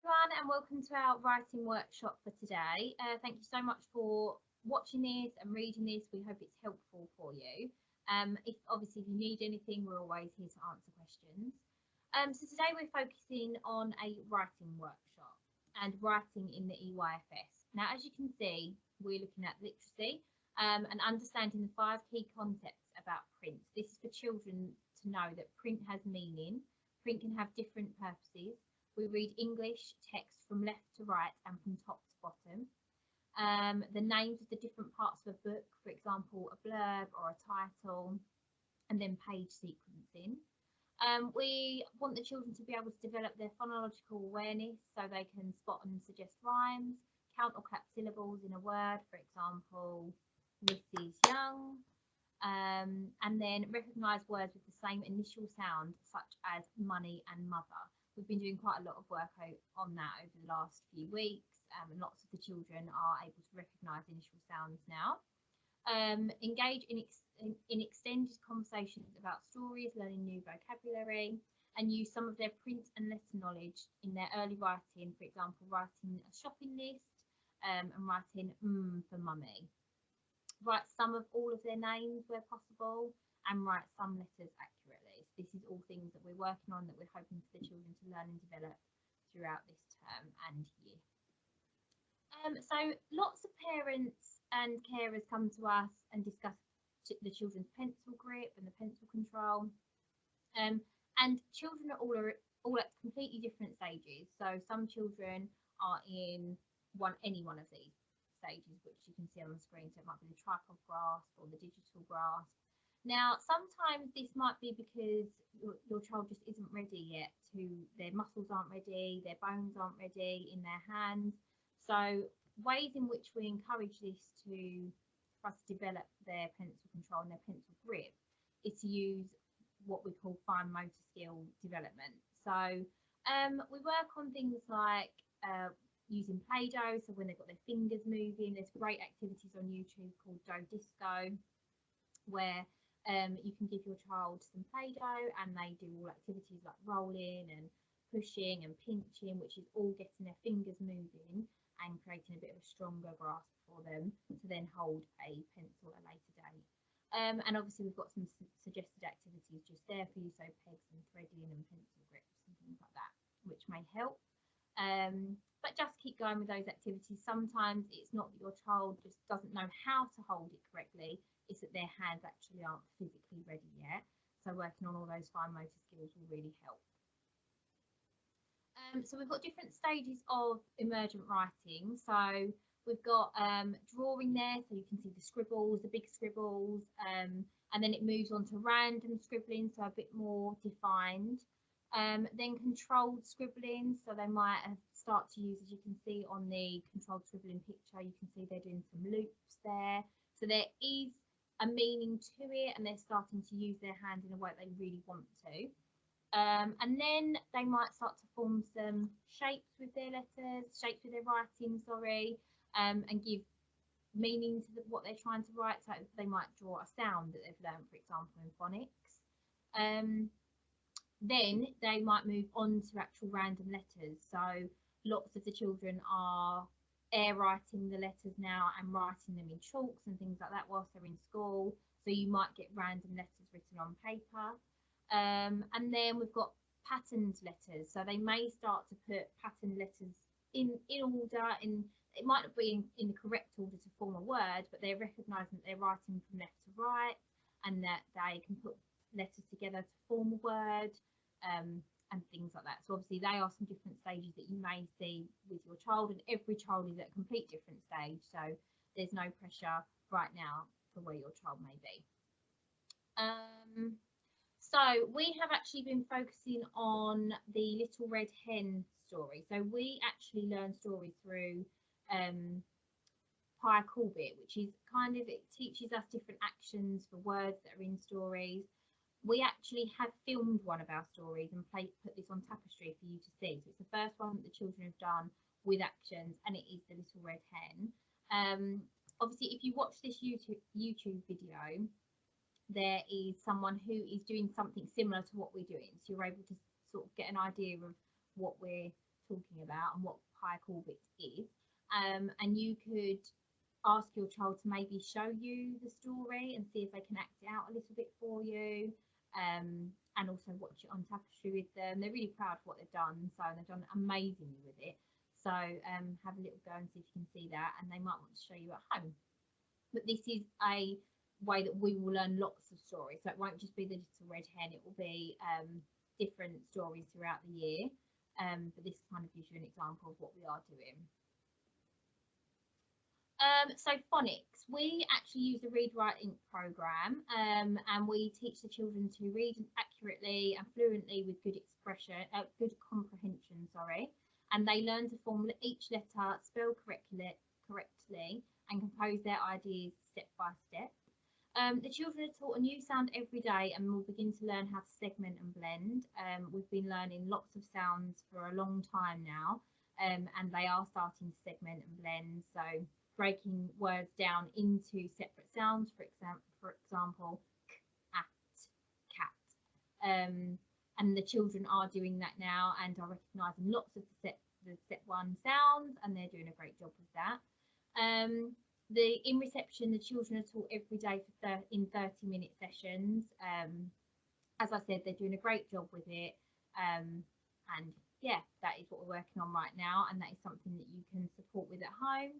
everyone, and welcome to our writing workshop for today. Thank you so much for watching this and reading this. We hope it's helpful for you. If you need anything, we're always here to answer questions. So today we're focusing on a writing workshop and writing in the EYFS. Now, as you can see, we're looking at literacy and understanding the 5 key concepts about print. This is for children to know that print has meaning. Print can have different purposes. We read English text from left to right and from top to bottom. The names of the different parts of a book, for example, a blurb or a title, and then page sequencing. We want the children to be able to develop their phonological awareness so they can spot and suggest rhymes, count or clap syllables in a word, for example, Mrs. Young, and then recognise words with the same initial sound, such as money and mother. We've been doing quite a lot of work on that over the last few weeks, and lots of the children are able to recognise initial sounds now. Engage in extended conversations about stories, learning new vocabulary, and use some of their print and letter knowledge in their early writing, for example, writing a shopping list and writing for mummy. Write some of all of their names where possible and write some letters accurately. So this is all things that we're working on that we're hoping for the children to learn and develop throughout this term and year. So lots of parents and carers come to us and discuss the children's pencil grip and the pencil control. And children are all at completely different stages. So some children are in any one of these stages, which you can see on the screen. So it might be the tripod grasp or the digital grasp. Now, sometimes this might be because your child just isn't ready yet their muscles aren't ready, their bones aren't ready in their hands. So ways in which we encourage this for us to develop their pencil control and their pencil grip is to use what we call fine motor skill development. So we work on things like using Play-Doh, so when they've got their fingers moving. There's great activities on YouTube called Dough Disco, where you can give your child some Play-Doh and they do all activities like rolling and pushing and pinching, which is all getting their fingers moving and creating a bit of a stronger grasp for them to then hold a pencil at a later date. And obviously we've got some suggested activities just there for you, so pegs and threading and pencil grips and things like that, which may help. But just keep going with those activities. Sometimes it's not that your child just doesn't know how to hold it correctly, it's that their hands actually aren't physically ready yet. So working on all those fine motor skills will really help. So we've got different stages of emergent writing. So we've got drawing there, so you can see the scribbles, the big scribbles, and then it moves on to random scribbling, so a bit more defined. Then controlled scribbling, so they might start to use, as you can see on the controlled scribbling picture, you can see they're doing some loops there. So there is a meaning to it, and they're starting to use their hand in a way they really want to. And then they might start to form some shapes with their letters, shapes with their writing, and give meaning to what they're trying to write. So they might draw a sound that they've learned, for example, in phonics. Then they might move on to actual random letters. So lots of the children are air writing the letters now and writing them in chalks and things like that whilst they're in school. So you might get random letters written on paper. And then we've got patterned letters. So they may start to put patterned letters in order, it might not be in the correct order to form a word, but they're recognising that they're writing from left to right and that they can put letters together to form a word, and things like that. So obviously they are some different stages that you may see with your child, and every child is at a complete different stage, so there's no pressure right now for where your child may be. So we have actually been focusing on the Little Red Hen story. So we actually learn stories through Pia Corbett, which is it teaches us different actions for words that are in stories. We actually have filmed one of our stories and put this on tapestry for you to see. So it's the first one that the children have done with actions, and it is the Little Red Hen. Obviously, if you watch this YouTube video, there is someone who is doing something similar to what we're doing. So you're able to sort of get an idea of what we're talking about and what Pycorbic is. And you could ask your child to maybe show you the story and see if they can act it out a little bit for you, and also watch it on tapestry with them. They're really proud of what they've done, so they've done amazingly with it. So have a little go and see if you can see that, and they might want to show you at home. But this is a way that we will learn lots of stories, so it won't just be the little red hen, it will be different stories throughout the year. But this kind of gives you an example of what we are doing. So phonics, we actually use a read write ink program, and we teach the children to read accurately and fluently with good comprehension, and they learn to form each letter, spell correctly and compose their ideas step by step. The children are taught a new sound every day and will begin to learn how to segment and blend. We've been learning lots of sounds for a long time now, and they are starting to segment and blend, so breaking words down into separate sounds, for example, cat. And the children are doing that now and are recognising lots of the step one sounds, and they're doing a great job with that. In reception, the children are taught every day in 30-minute sessions. As I said, they're doing a great job with it, and yeah, that is what we're working on right now, and that is something that you can support with at home.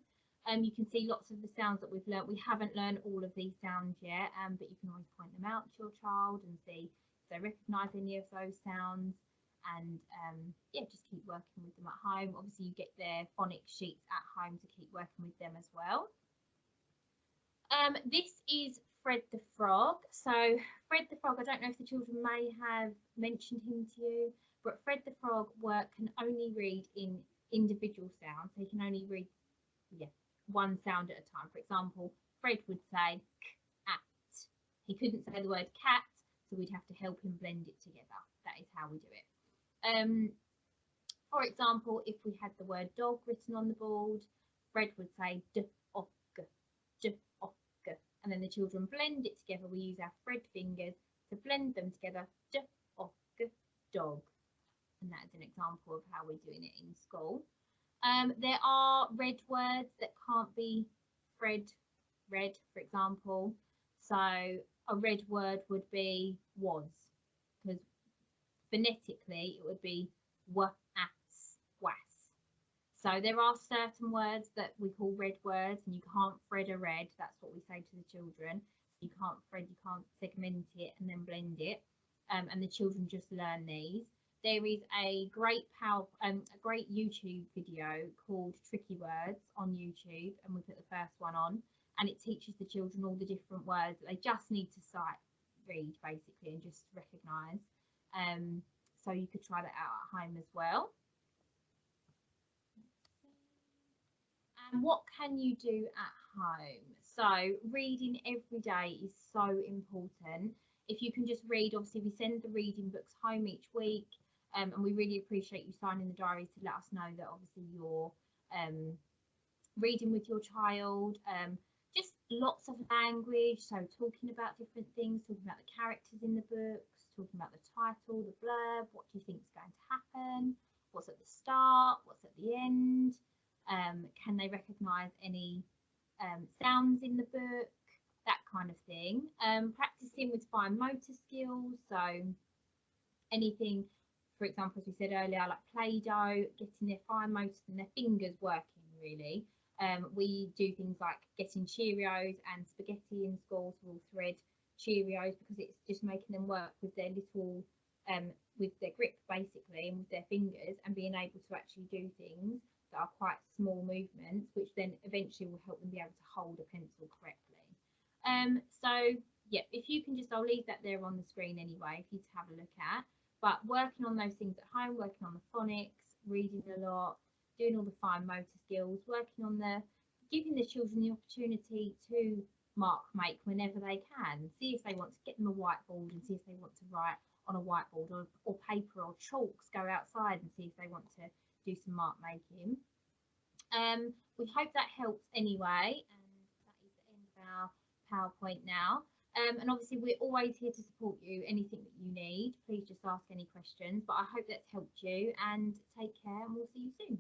You can see lots of the sounds that we've learnt. We haven't learned all of these sounds yet, but you can always point them out to your child and see if they recognise any of those sounds, and yeah, just keep working with them at home. Obviously, you get their phonics sheets at home to keep working with them as well. This is Fred the Frog. So Fred the Frog, I don't know if the children may have mentioned him to you, but Fred the Frog can only read in individual sounds. So he can only read one sound at a time. For example, Fred would say cat. He couldn't say the word cat, so we'd have to help him blend it together. That is how we do it. For example, if we had the word dog written on the board, Fred would say d-og, d-og, and then the children blend it together. We use our Fred fingers to blend them together, d-og, dog. And that is an example of how we're doing it in school. There are red words that can't be red, for example. So a red word would be was, because phonetically it would be was. So there are certain words that we call red words, and you can't thread a red. That's what we say to the children. You can't segment it and then blend it, and the children just learn these. There is a great YouTube video called Tricky Words on YouTube, and we put the first one on, and it teaches the children all the different words that they just need to sight read basically and just recognise. So you could try that out at home as well. And what can you do at home? So reading every day is so important. If you can just read, obviously we send the reading books home each week. And we really appreciate you signing the diaries to let us know that obviously you're reading with your child. Just lots of language, so talking about different things, talking about the characters in the books, talking about the title, the blurb, what do you think is going to happen, what's at the start, what's at the end, can they recognise any sounds in the book, that kind of thing. Practicing with fine motor skills, so anything, for example, as we said earlier, like Play-Doh, getting their fine motor and their fingers working really. We do things like getting Cheerios and spaghetti in school, so we'll thread Cheerios because it's just making them work with their little, with their grip basically, and with their fingers, and being able to actually do things that are quite small movements, which then eventually will help them be able to hold a pencil correctly. So yeah, if you can just, I'll leave that there on the screen anyway for you to have a look at. But working on those things at home, working on the phonics, reading a lot, doing all the fine motor skills, working on giving the children the opportunity to make whenever they can. See if they want to get them a whiteboard and see if they want to write on a whiteboard, or paper or chalks, go outside and see if they want to do some mark making. We hope that helps anyway, and that is the end of our PowerPoint now. And obviously, we're always here to support you. Anything that you need, please just ask any questions. But I hope that's helped you, and take care, and we'll see you soon.